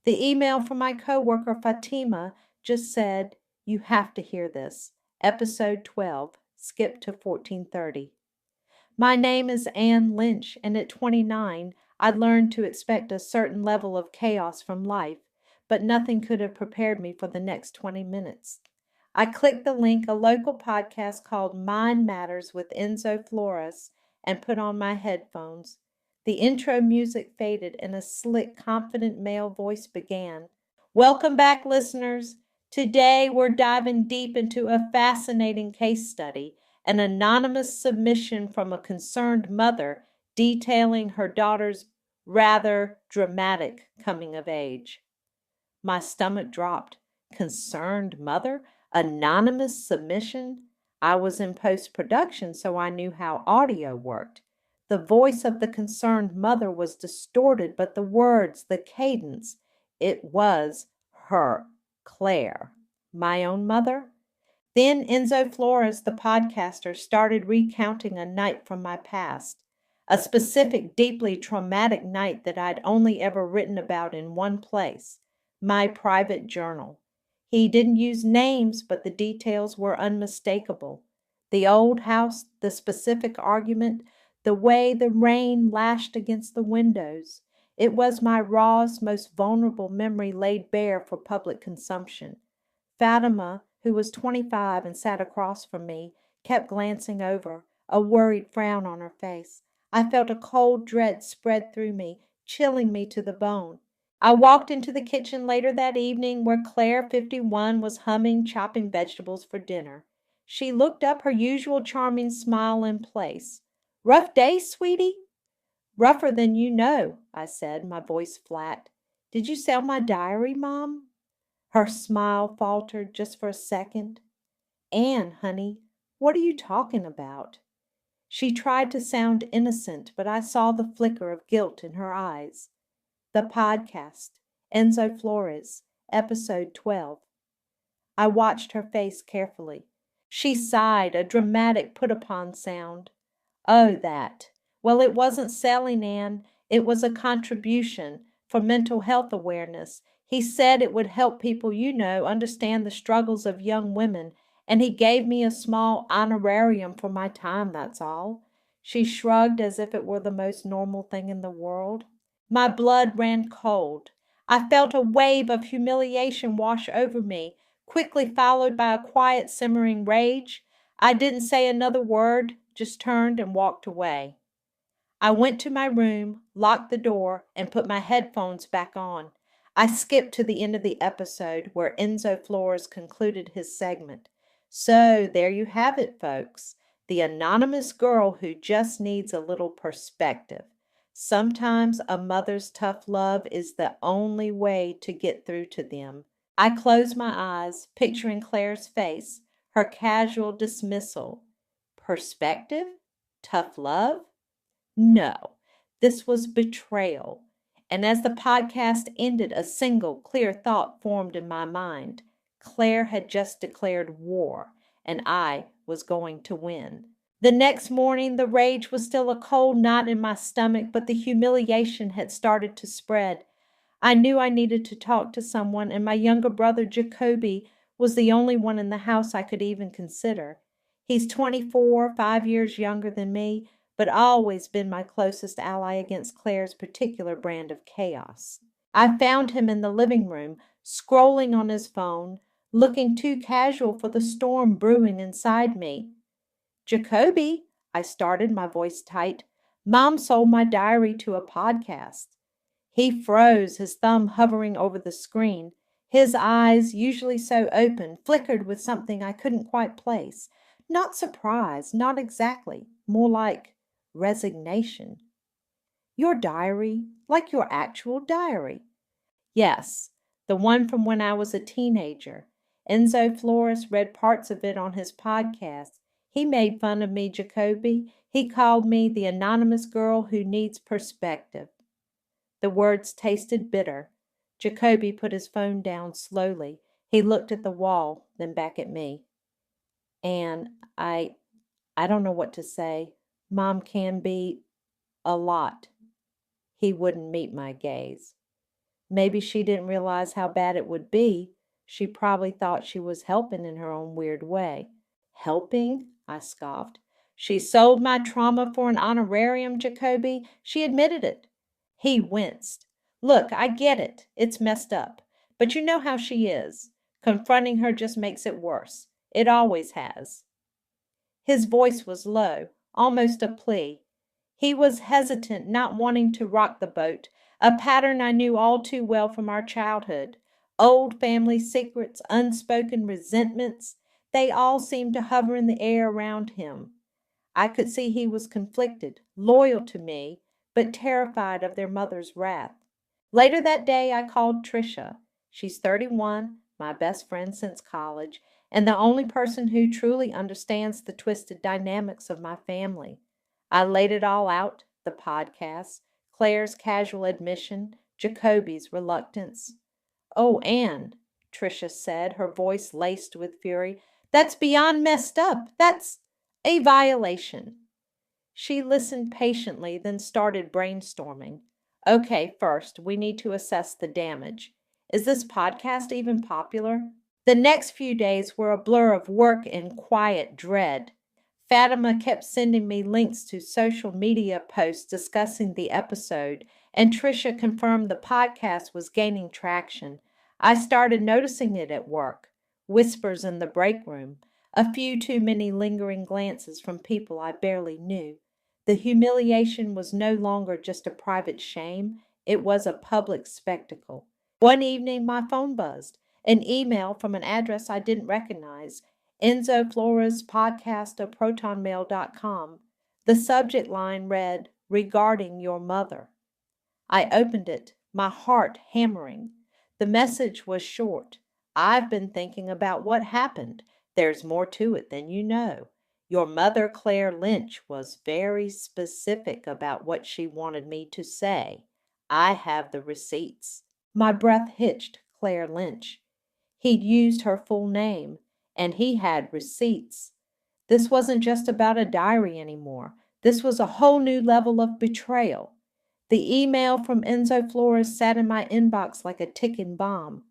The email from my coworker Fatima just said, "You have to hear this. Episode 12, skip to 1430. My name is Ann Lynch, and at 29, I learned to expect a certain level of chaos from life, but nothing could have prepared me for the next 20 minutes. I clicked the link, a local podcast called Mind Matters with Enzo Flores, and put on my headphones. The intro music faded, and a slick, confident male voice began. Welcome back, listeners. Today, we're diving deep into a fascinating case study, an anonymous submission from a concerned mother detailing her daughter's rather dramatic coming of age. My stomach dropped. Concerned mother? Anonymous submission? I was in post-production, so I knew how audio worked. The voice of the concerned mother was distorted, but the words, the cadence, it was her, Claire. My own mother? Then Enzo Flores, the podcaster, started recounting a night from my past, a specific, deeply traumatic night that I'd only ever written about in one place, my private journal. He didn't use names, but the details were unmistakable. The old house, the specific argument, the way the rain lashed against the windows. It was my rawest, most vulnerable memory laid bare for public consumption. Fatima, who was 25 and sat across from me, kept glancing over, a worried frown on her face. I felt a cold dread spread through me, chilling me to the bone. I walked into the kitchen later that evening where Claire, 51, was humming, chopping vegetables for dinner. She looked up, her usual charming smile in place. "Rough day, sweetie?" "Rougher than you know," I said, my voice flat. "Did you sell my diary, Mom?" Her smile faltered just for a second. "Anne, honey, what are you talking about?" She tried to sound innocent, but I saw the flicker of guilt in her eyes. The podcast, Enzo Flores, episode 12. I watched her face carefully. She sighed, a dramatic put-upon sound. "Oh, that. Well, it wasn't selling, Anne. It was a contribution for mental health awareness. He said it would help people understand the struggles of young women, and he gave me a small honorarium for my time, that's all." She shrugged as if it were the most normal thing in the world. My blood ran cold. I felt a wave of humiliation wash over me, quickly followed by a quiet, simmering rage. I didn't say another word, just turned and walked away. I went to my room, locked the door, and put my headphones back on. I skipped to the end of the episode where Enzo Flores concluded his segment. So there you have it, folks. The anonymous girl who just needs a little perspective. Sometimes a mother's tough love is the only way to get through to them. I closed my eyes, picturing Claire's face, her casual dismissal. Perspective? Tough love? No, this was betrayal. And as the podcast ended, a single clear thought formed in my mind. Claire had just declared war, and I was going to win. The next morning, the rage was still a cold knot in my stomach, but the humiliation had started to spread. I knew I needed to talk to someone, and my younger brother, Jacoby, was the only one in the house I could even consider. He's 24, 5 years younger than me, but always been my closest ally against Claire's particular brand of chaos. I found him in the living room, scrolling on his phone, looking too casual for the storm brewing inside me. "Jacoby," I started, my voice tight, "Mom sold my diary to a podcast." He froze, his thumb hovering over the screen. His eyes, usually so open, flickered with something I couldn't quite place. Not surprise, not exactly, more like resignation. "Your diary? Like your actual diary?" "Yes, the one from when I was a teenager. Enzo Flores read parts of it on his podcast. He made fun of me, Jacoby. He called me the anonymous girl who needs perspective." The words tasted bitter. Jacoby put his phone down slowly. He looked at the wall, then back at me. "And I don't know what to say. Mom can be a lot." He wouldn't meet my gaze. Maybe she didn't realize how bad it would be. She probably thought she was helping in her own weird way. Helping? I scoffed. She sold my trauma for an honorarium, Jacoby. She admitted it. He winced. Look, I get it. It's messed up. But you know how she is. Confronting her just makes it worse. It always has. His voice was low, almost a plea. He was hesitant, not wanting to rock the boat, a pattern I knew all too well from our childhood. Old family secrets, unspoken resentments, they all seemed to hover in the air around him. I could see he was conflicted, loyal to me, but terrified of their mother's wrath. Later that day, I called Tricia. She's 31, my best friend since college, and the only person who truly understands the twisted dynamics of my family. I laid it all out, the podcast, Claire's casual admission, Jacoby's reluctance. "Oh, Anne," Tricia said, her voice laced with fury, "that's beyond messed up. That's a violation." She listened patiently, then started brainstorming. "Okay, first, we need to assess the damage. Is this podcast even popular?" The next few days were a blur of work and quiet dread. Fatima kept sending me links to social media posts discussing the episode, and Tricia confirmed the podcast was gaining traction. I started noticing it at work. Whispers in the break room, a few too many lingering glances from people I barely knew. The humiliation was no longer just a private shame, it was a public spectacle. One evening my phone buzzed, an email from an address I didn't recognize. Enzo Flores podcast of protonmail.com. The subject line read, "Regarding your mother." I opened it, my heart hammering. The message was short. "I've been thinking about what happened. There's more to it than you know. Your mother, Claire Lynch, was very specific about what she wanted me to say. I have the receipts." My breath hitched. Claire Lynch. He'd used her full name, and he had receipts. This wasn't just about a diary anymore. This was a whole new level of betrayal. The email from Enzo Flores sat in my inbox like a ticking bomb.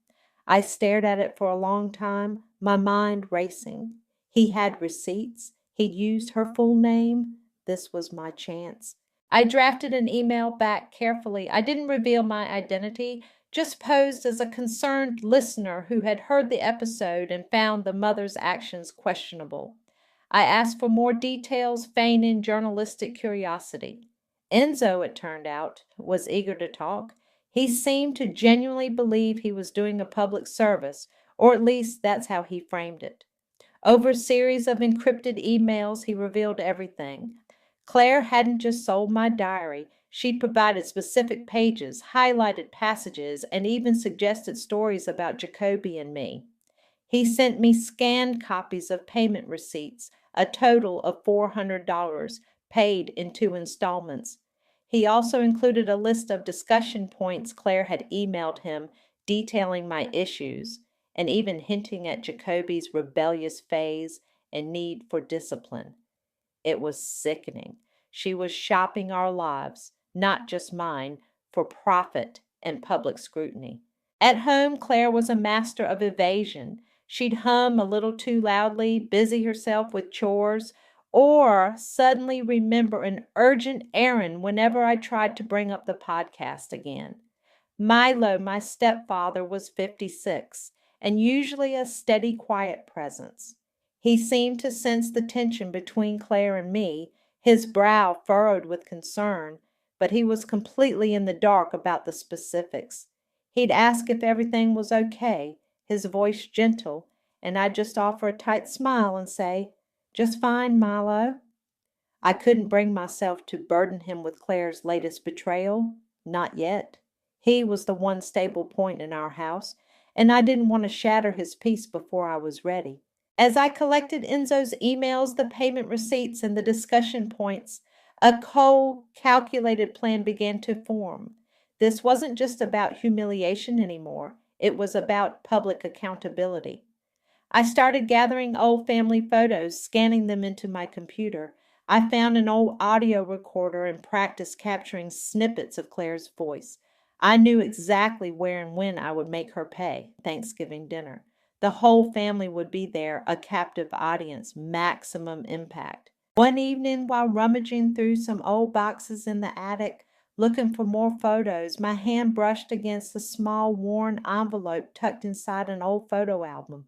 I stared at it for a long time, my mind racing. He had receipts. He'd used her full name. This was my chance. I drafted an email back carefully. I didn't reveal my identity, just posed as a concerned listener who had heard the episode and found the mother's actions questionable. I asked for more details, feigning journalistic curiosity. Enzo, it turned out, was eager to talk. He seemed to genuinely believe he was doing a public service, or at least that's how he framed it. Over a series of encrypted emails, he revealed everything. Claire hadn't just sold my diary. She'd provided specific pages, highlighted passages, and even suggested stories about Jacoby and me. He sent me scanned copies of payment receipts, a total of $400, paid in 2 installments. He also included a list of discussion points Claire had emailed him detailing my issues, and even hinting at Jacoby's rebellious phase and need for discipline. It was sickening. She was shopping our lives, not just mine, for profit and public scrutiny. At home, Claire was a master of evasion. She'd hum a little too loudly, busy herself with chores, or suddenly remember an urgent errand whenever I tried to bring up the podcast again. Milo, my stepfather, was 56, and usually a steady, quiet presence. He seemed to sense the tension between Claire and me, his brow furrowed with concern, but he was completely in the dark about the specifics. He'd ask if everything was okay, his voice gentle, and I'd just offer a tight smile and say, "Just fine, Milo." I couldn't bring myself to burden him with Claire's latest betrayal. Not yet. He was the one stable point in our house, and I didn't want to shatter his peace before I was ready. As I collected Enzo's emails, the payment receipts, and the discussion points, a cold, calculated plan began to form. This wasn't just about humiliation anymore. It was about public accountability. I started gathering old family photos, scanning them into my computer. I found an old audio recorder and practiced capturing snippets of Claire's voice. I knew exactly where and when I would make her pay Thanksgiving dinner. The whole family would be there, a captive audience, maximum impact. One evening, while rummaging through some old boxes in the attic, looking for more photos, my hand brushed against a small, worn envelope tucked inside an old photo album.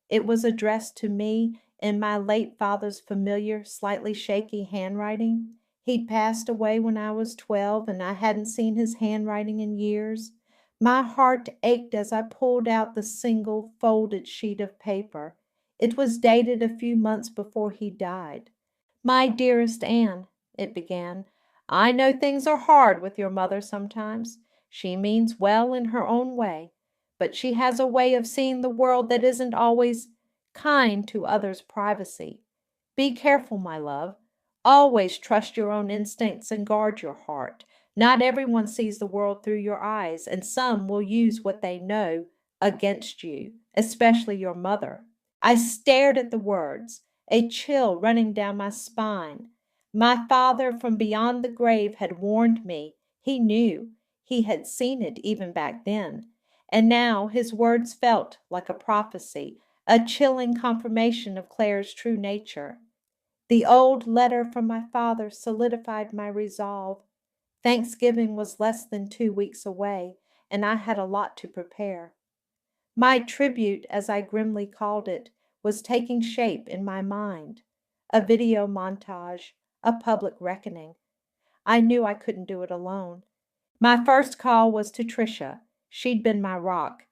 It was addressed to me in my late father's familiar, slightly shaky handwriting. He'd passed away when I was 12, and I hadn't seen his handwriting in years. My heart ached as I pulled out the single folded sheet of paper. It was dated a few months before he died. "My dearest Anne," it began, "I know things are hard with your mother sometimes. She means well in her own way, but she has a way of seeing the world that isn't always kind to others' privacy. Be careful, my love. Always trust your own instincts and guard your heart. Not everyone sees the world through your eyes, and some will use what they know against you, especially your mother." I stared at the words, a chill running down my spine. My father from beyond the grave had warned me. He knew. He had seen it even back then. And now his words felt like a prophecy, a chilling confirmation of Claire's true nature. The old letter from my father solidified my resolve. Thanksgiving was less than 2 weeks away, and I had a lot to prepare. My tribute, as I grimly called it, was taking shape in my mind. A video montage, a public reckoning. I knew I couldn't do it alone. My first call was to Tricia. She'd been my rock.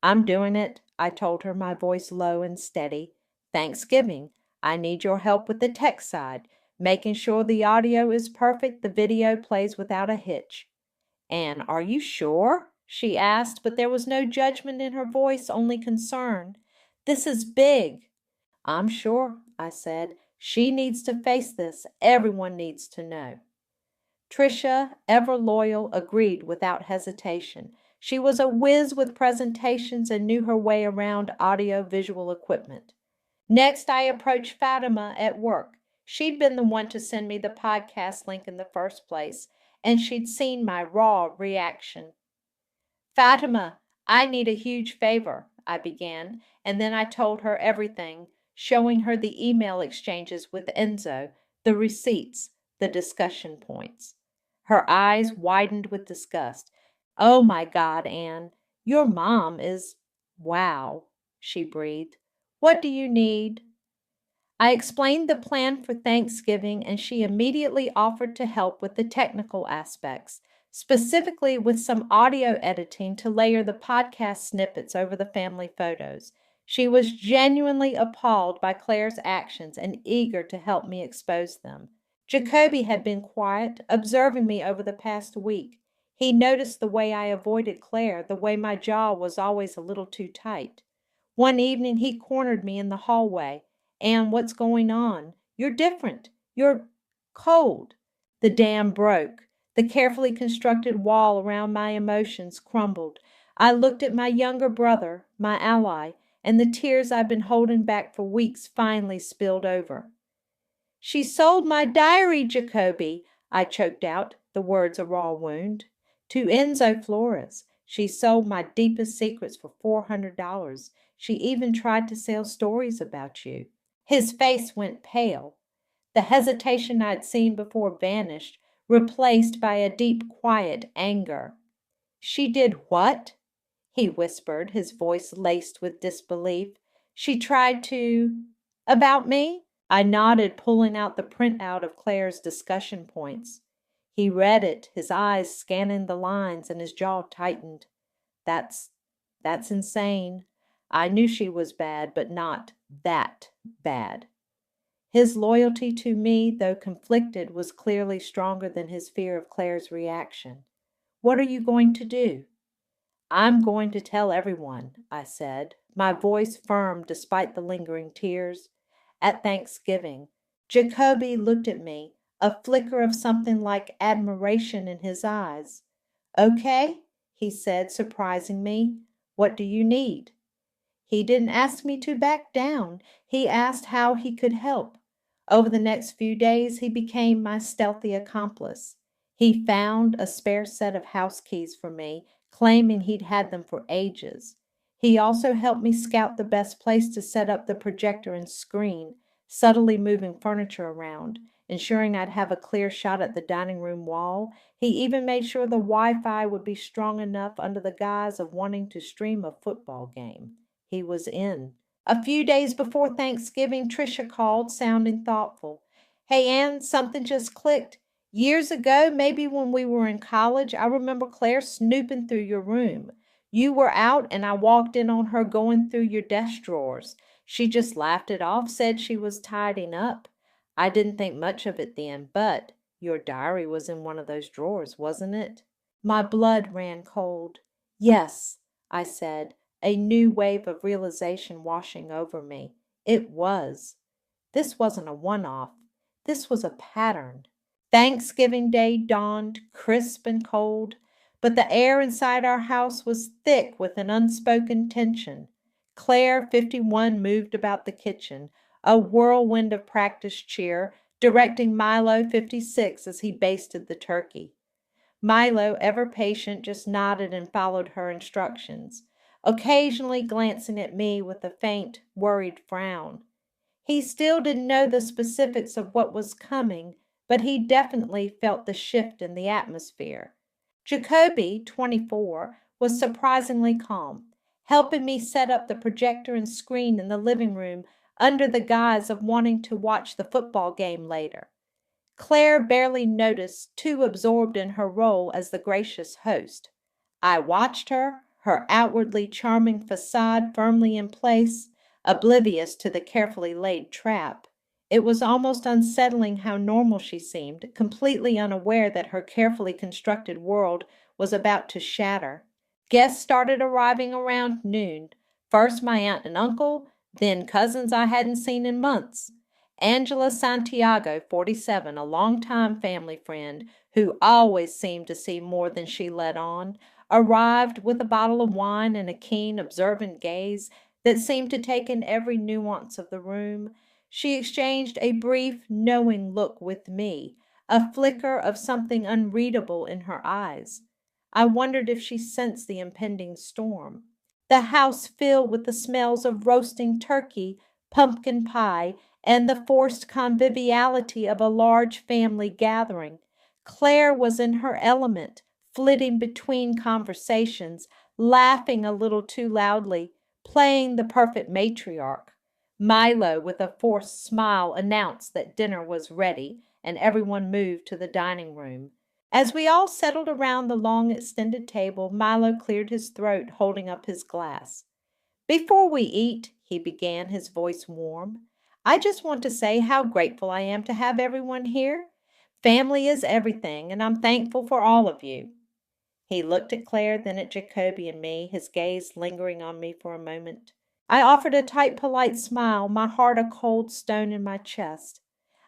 "I'm doing it," I told her, my voice low and steady. "Thanksgiving. I need your help with the tech side, making sure the audio is perfect, the video plays without a hitch." "And are you sure?" she asked, but there was no judgment in her voice, only concern. "This is big." "I'm sure," I said. "She needs to face this. Everyone needs to know." Tricia, ever loyal, agreed without hesitation. She was a whiz with presentations and knew her way around audio-visual equipment. Next, I approached Fatima at work. She'd been the one to send me the podcast link in the first place, and she'd seen my raw reaction. "Fatima, I need a huge favor," I began, and then I told her everything, showing her the email exchanges with Enzo, the receipts, the discussion points. Her eyes widened with disgust. "Oh my God, Anne, your mom is— wow," she breathed. "What do you need?" I explained the plan for Thanksgiving, and she immediately offered to help with the technical aspects, specifically with some audio editing to layer the podcast snippets over the family photos. She was genuinely appalled by Claire's actions and eager to help me expose them. Jacoby had been quiet, observing me over the past week. He noticed the way I avoided Claire, the way my jaw was always a little too tight. One evening he cornered me in the hallway. "And what's going on? You're different. You're cold." The dam broke. The carefully constructed wall around my emotions crumbled. I looked at my younger brother, my ally, and the tears I'd been holding back for weeks finally spilled over. "She sold my diary, Jacoby," I choked out, the words a raw wound. "To Enzo Flores. She sold my deepest secrets for $400. She even tried to sell stories about you." His face went pale. The hesitation I'd seen before vanished, replaced by a deep, quiet anger. "She did what?" he whispered, his voice laced with disbelief. "She tried to— about me?" I nodded, pulling out the printout of Claire's discussion points. He read it, his eyes scanning the lines, and his jaw tightened. That's insane. I knew she was bad, but not that bad. His loyalty to me, though conflicted, was clearly stronger than his fear of Claire's reaction. "What are you going to do?" "I'm going to tell everyone," I said, my voice firm despite the lingering tears. "At Thanksgiving." Jacoby looked at me, a flicker of something like admiration in his eyes. "Okay," he said, surprising me. "What do you need?" He didn't ask me to back down. He asked how he could help. Over the next few days, he became my stealthy accomplice. He found a spare set of house keys for me, claiming he'd had them for ages. He also helped me scout the best place to set up the projector and screen, subtly moving furniture around, ensuring I'd have a clear shot at the dining room wall. He even made sure the Wi-Fi would be strong enough under the guise of wanting to stream a football game. He was in. A few days before Thanksgiving, Tricia called, sounding thoughtful. "Hey, Ann, something just clicked. Years ago, maybe when we were in college, I remember Claire snooping through your room. You were out, and I walked in on her going through your desk drawers. She just laughed it off, said she was tidying up. I didn't think much of it then, but your diary was in one of those drawers, wasn't it?" My blood ran cold. "Yes," I said, a new wave of realization washing over me. It was. This wasn't a one-off. This was a pattern. Thanksgiving Day dawned, crisp and cold, but the air inside our house was thick with an unspoken tension. Claire, 51, moved about the kitchen, a whirlwind of practice cheer, directing Milo, 56, as he basted the turkey. Milo, ever patient, just nodded and followed her instructions, occasionally glancing at me with a faint, worried frown. He still didn't know the specifics of what was coming, but he definitely felt the shift in the atmosphere. Jacoby, 24, was surprisingly calm, helping me set up the projector and screen in the living room under the guise of wanting to watch the football game later. Claire barely noticed, too absorbed in her role as the gracious host. I watched her, her outwardly charming facade firmly in place, oblivious to the carefully laid trap. It was almost unsettling how normal she seemed, completely unaware that her carefully constructed world was about to shatter. Guests started arriving around noon. First my aunt and uncle, then cousins I hadn't seen in months. Angela Santiago, 47, a longtime family friend who always seemed to see more than she let on, arrived with a bottle of wine and a keen, observant gaze that seemed to take in every nuance of the room. She exchanged a brief, knowing look with me, a flicker of something unreadable in her eyes. I wondered if she sensed the impending storm. The house filled with the smells of roasting turkey, pumpkin pie, and the forced conviviality of a large family gathering. Claire was in her element, flitting between conversations, laughing a little too loudly, playing the perfect matriarch. Milo, with a forced smile, announced that dinner was ready, and everyone moved to the dining room. As we all settled around the long extended table, Milo cleared his throat, holding up his glass. "Before we eat," he began, his voice warm, "I just want to say how grateful I am to have everyone here. Family is everything, and I'm thankful for all of you." He looked at Claire, then at Jacoby and me, his gaze lingering on me for a moment. I offered a tight, polite smile, my heart a cold stone in my chest.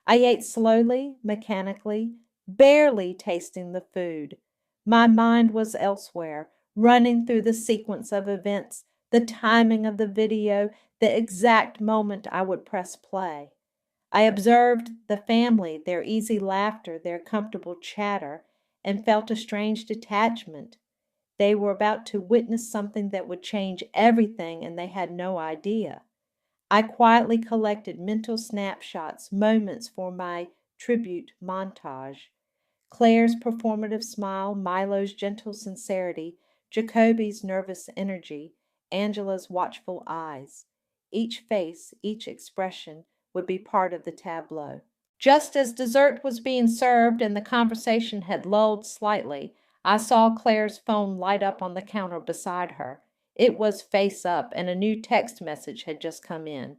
I ate slowly, mechanically, barely tasting the food. My mind was elsewhere, running through the sequence of events, the timing of the video, the exact moment I would press play. I observed the family, their easy laughter, their comfortable chatter, and felt a strange detachment. They were about to witness something that would change everything, and they had no idea. I quietly collected mental snapshots, moments for my tribute montage. Claire's performative smile, Milo's gentle sincerity, Jacoby's nervous energy, Angela's watchful eyes. Each face, each expression would be part of the tableau. Just as dessert was being served and the conversation had lulled slightly, I saw Claire's phone light up on the counter beside her. It was face up, and a new text message had just come in.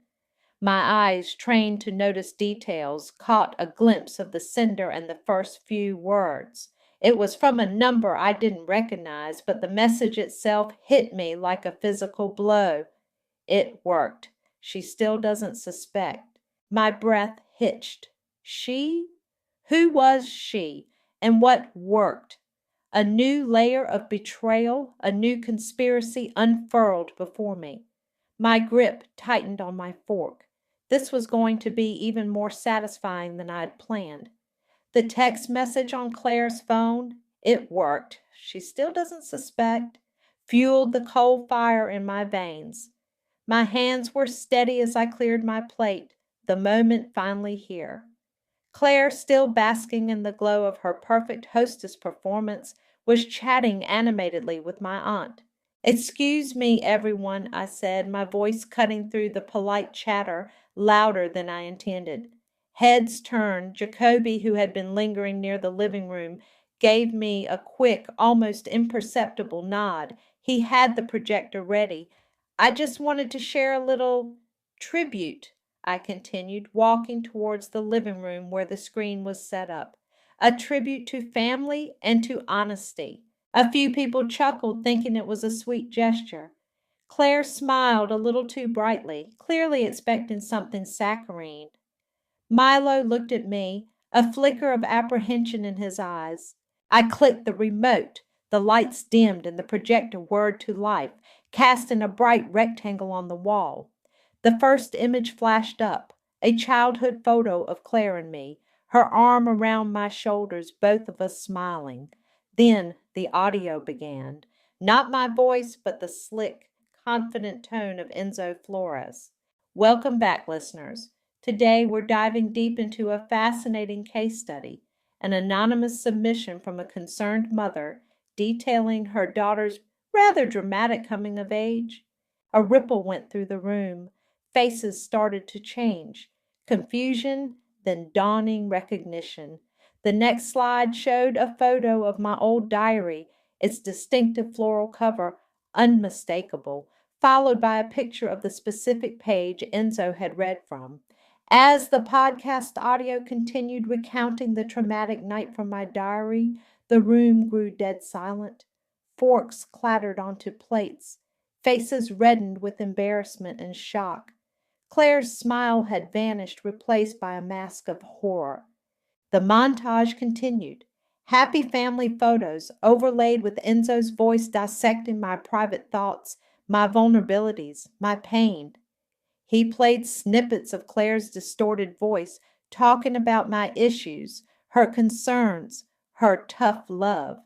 My eyes, trained to notice details, caught a glimpse of the sender and the first few words. It was from a number I didn't recognize, but the message itself hit me like a physical blow. It worked. She still doesn't suspect. My breath hitched. She? Who was she? And what worked? A new layer of betrayal, a new conspiracy unfurled before me. My grip tightened on my fork. This was going to be even more satisfying than I had planned. The text message on Claire's phone, it worked. She still doesn't suspect. Fueled the cold fire in my veins. My hands were steady as I cleared my plate, the moment finally here. Claire, still basking in the glow of her perfect hostess performance, was chatting animatedly with my aunt. "Excuse me, everyone," I said, my voice cutting through the polite chatter louder than I intended. Heads turned. Jacoby, who had been lingering near the living room, gave me a quick, almost imperceptible nod. He had the projector ready. "I just wanted to share a little tribute," I continued, walking towards the living room where the screen was set up. "A tribute to family and to honesty." A few people chuckled, thinking it was a sweet gesture. Claire smiled a little too brightly, clearly expecting something saccharine. Milo looked at me, a flicker of apprehension in his eyes. I clicked the remote. The lights dimmed and the projector whirred to life, casting a bright rectangle on the wall. The first image flashed up, a childhood photo of Claire and me, her arm around my shoulders, both of us smiling. Then the audio began. Not my voice, but the slick, confident tone of Enzo Flores. Welcome back, listeners. Today we're diving deep into a fascinating case study, an anonymous submission from a concerned mother detailing her daughter's rather dramatic coming of age. A ripple went through the room. Faces started to change. Confusion, then dawning recognition. The next slide showed a photo of my old diary, its distinctive floral cover unmistakable, followed by a picture of the specific page Enzo had read from. As the podcast audio continued recounting the traumatic night from my diary, the room grew dead silent. Forks clattered onto plates. Faces reddened with embarrassment and shock. Claire's smile had vanished, replaced by a mask of horror. The montage continued. Happy family photos, overlaid with Enzo's voice dissecting my private thoughts, my vulnerabilities, my pain. He played snippets of Claire's distorted voice, talking about my issues, her concerns, her tough love.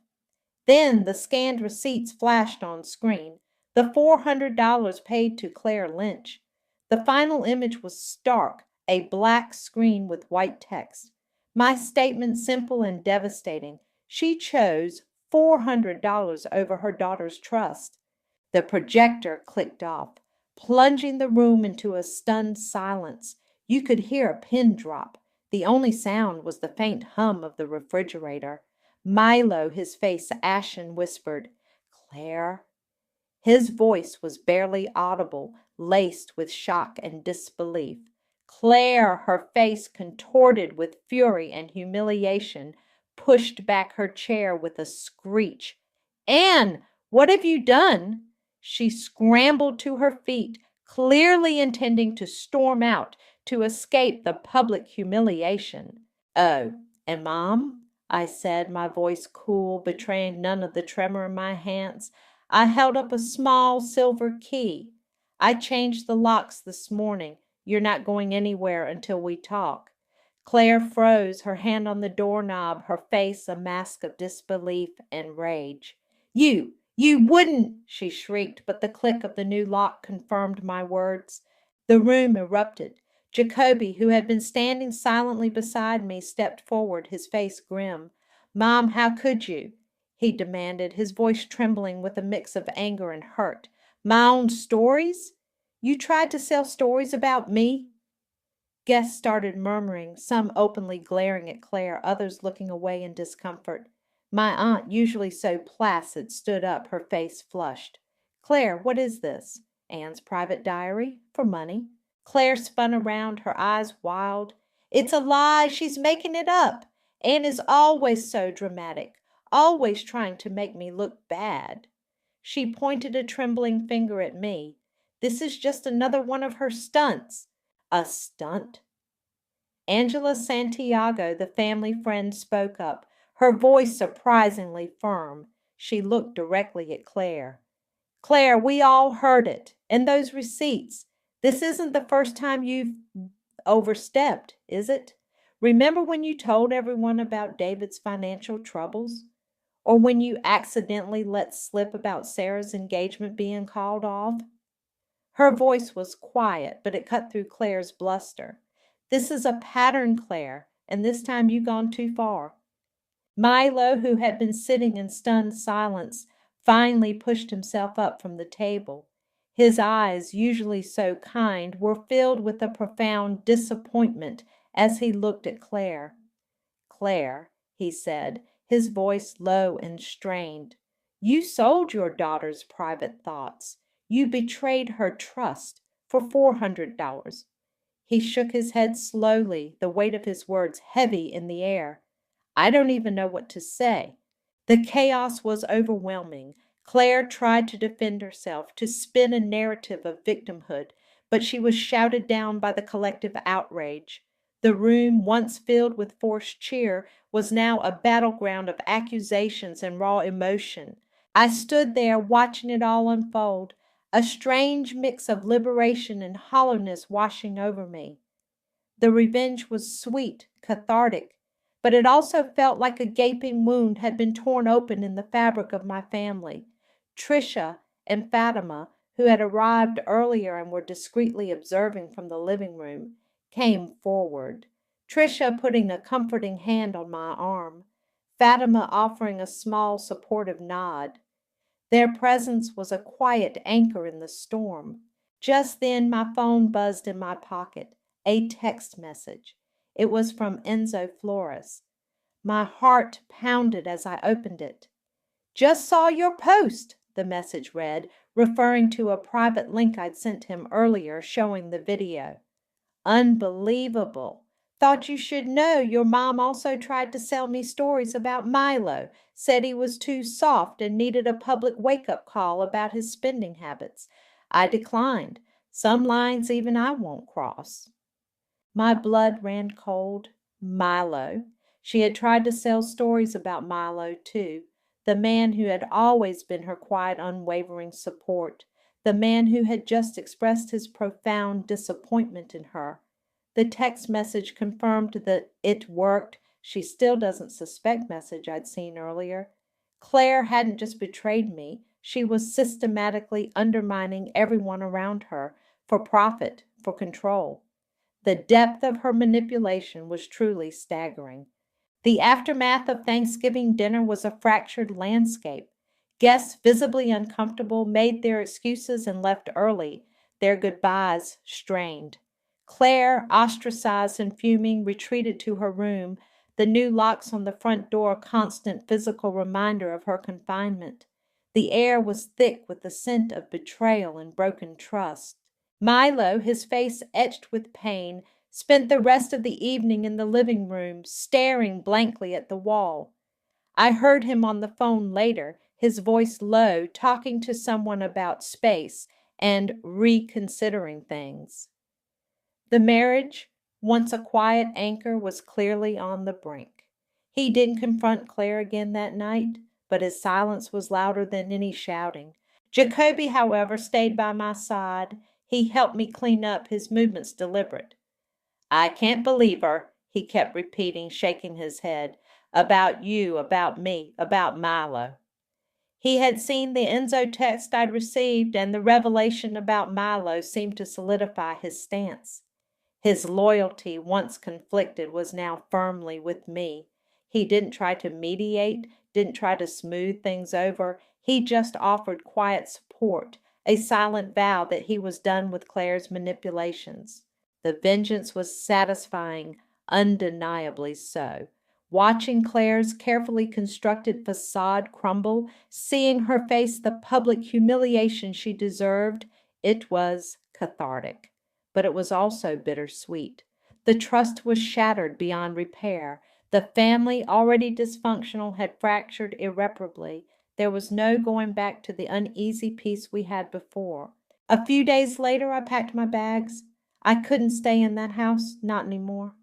Then the scanned receipts flashed on screen, the $400 paid to Claire Lynch. The final image was stark, a black screen with white text. My statement simple and devastating. She chose $400 over her daughter's trust. The projector clicked off, plunging the room into a stunned silence. You could hear a pin drop. The only sound was the faint hum of the refrigerator. Milo, his face ashen, whispered, "Claire." His voice was barely audible, laced with shock and disbelief. Claire, her face contorted with fury and humiliation, pushed back her chair with a screech. "Anne, what have you done?" She scrambled to her feet, clearly intending to storm out to escape the public humiliation. "Oh, and Mom?" I said, my voice cool, betraying none of the tremor in my hands. I held up a small silver key. "I changed the locks this morning. You're not going anywhere until we talk." Claire froze, her hand on the doorknob, her face a mask of disbelief and rage. You wouldn't," she shrieked, but the click of the new lock confirmed my words. The room erupted. Jacoby, who had been standing silently beside me, stepped forward, his face grim. "Mom, how could you?" he demanded, his voice trembling with a mix of anger and hurt. "My own stories? You tried to sell stories about me?" Guests started murmuring, some openly glaring at Claire, others looking away in discomfort. My aunt, usually so placid, stood up, her face flushed. "Claire, what is this? Anne's private diary? For money?" Claire spun around, her eyes wild. "It's a lie. She's making it up. Anne is always so dramatic, always trying to make me look bad." She pointed a trembling finger at me. "This is just another one of her stunts." "A stunt?" Angela Santiago, the family friend, spoke up, her voice surprisingly firm. She looked directly at Claire. "Claire, we all heard it. And those receipts. This isn't the first time you've overstepped, is it? Remember when you told everyone about David's financial troubles? Or when you accidentally let slip about Sarah's engagement being called off?" Her voice was quiet, but it cut through Claire's bluster. "This is a pattern, Claire, and this time you've gone too far." Milo, who had been sitting in stunned silence, finally pushed himself up from the table. His eyes, usually so kind, were filled with a profound disappointment as he looked at Claire. "Claire," he said, his voice low and strained, "you sold your daughter's private thoughts. You betrayed her trust for $400. He shook his head slowly, the weight of his words heavy in the air. I don't even know what to say. The chaos was overwhelming. Claire tried to defend herself, to spin a narrative of victimhood, but she was shouted down by the collective outrage. The room, once filled with forced cheer, was now a battleground of accusations and raw emotion. I stood there watching it all unfold, a strange mix of liberation and hollowness washing over me. The revenge was sweet, cathartic, but it also felt like a gaping wound had been torn open in the fabric of my family. Tricia and Fatima, who had arrived earlier and were discreetly observing from the living room, came forward. Tricia putting a comforting hand on my arm, Fatima offering a small supportive nod. Their presence was a quiet anchor in the storm. Just then my phone buzzed in my pocket, a text message. It was from Enzo Flores. My heart pounded as I opened it. "Just saw your post," the message read, referring to a private link I'd sent him earlier showing the video. "Unbelievable. Thought you should know your mom also tried to sell me stories about Milo, said he was too soft and needed a public wake-up call about his spending habits. I declined. Some lines even I won't cross." My blood ran cold. Milo. She had tried to sell stories about Milo, too. The man who had always been her quiet, unwavering support. The man who had just expressed his profound disappointment in her. The text message confirmed that it worked. She still doesn't suspect message I'd seen earlier. Claire hadn't just betrayed me. She was systematically undermining everyone around her for profit, for control. The depth of her manipulation was truly staggering. The aftermath of Thanksgiving dinner was a fractured landscape. Guests, visibly uncomfortable, made their excuses and left early, their goodbyes strained. Claire, ostracized and fuming, retreated to her room, the new locks on the front door a constant physical reminder of her confinement. The air was thick with the scent of betrayal and broken trust. Milo, his face etched with pain, spent the rest of the evening in the living room, staring blankly at the wall. I heard him on the phone later, his voice low, talking to someone about space and reconsidering things. The marriage, once a quiet anchor, was clearly on the brink. He didn't confront Claire again that night, but his silence was louder than any shouting. Jacoby, however, stayed by my side. He helped me clean up, his movements deliberate. "I can't believe her," he kept repeating, shaking his head. "About you, about me, about Milo." He had seen the Enzo text I'd received, and the revelation about Milo seemed to solidify his stance. His loyalty, once conflicted, was now firmly with me. He didn't try to mediate, didn't try to smooth things over. He just offered quiet support, a silent vow that he was done with Claire's manipulations. The vengeance was satisfying, undeniably so. Watching Claire's carefully constructed facade crumble, seeing her face the public humiliation she deserved, it was cathartic. But it was also bittersweet. The trust was shattered beyond repair. The family, already dysfunctional, had fractured irreparably. There was no going back to the uneasy peace we had before. A few days later, I packed my bags. I couldn't stay in that house, not anymore.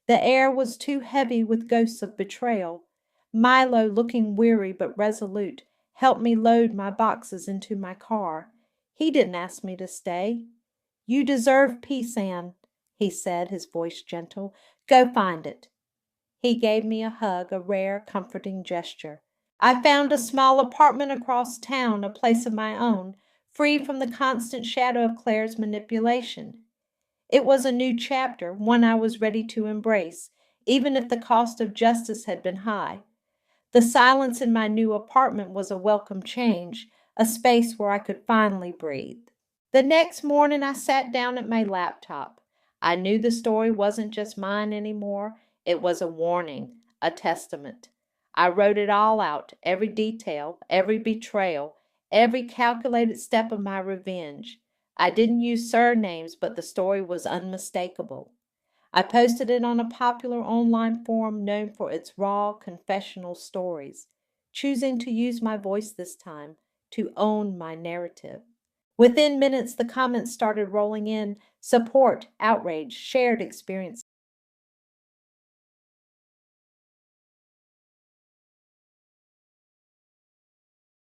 The air was too heavy with ghosts of betrayal. Milo, looking weary but resolute, helped me load my boxes into my car. He didn't ask me to stay. "You deserve peace, Anne," he said, his voice gentle. Go find it." He gave me a hug, a rare, comforting gesture. I found a small apartment across town, a place of my own, free from the constant shadow of Claire's manipulation. It was a new chapter, one I was ready to embrace, even if the cost of justice had been high. The silence in my new apartment was a welcome change, a space where I could finally breathe. The next morning, I sat down at my laptop. I knew the story wasn't just mine anymore. It was a warning, a testament. I wrote it all out, every detail, every betrayal, every calculated step of my revenge. I didn't use surnames, but the story was unmistakable. I posted it on a popular online forum known for its raw confessional stories, choosing to use my voice this time, to own my narrative. Within minutes, the comments started rolling in: support, outrage, shared experiences.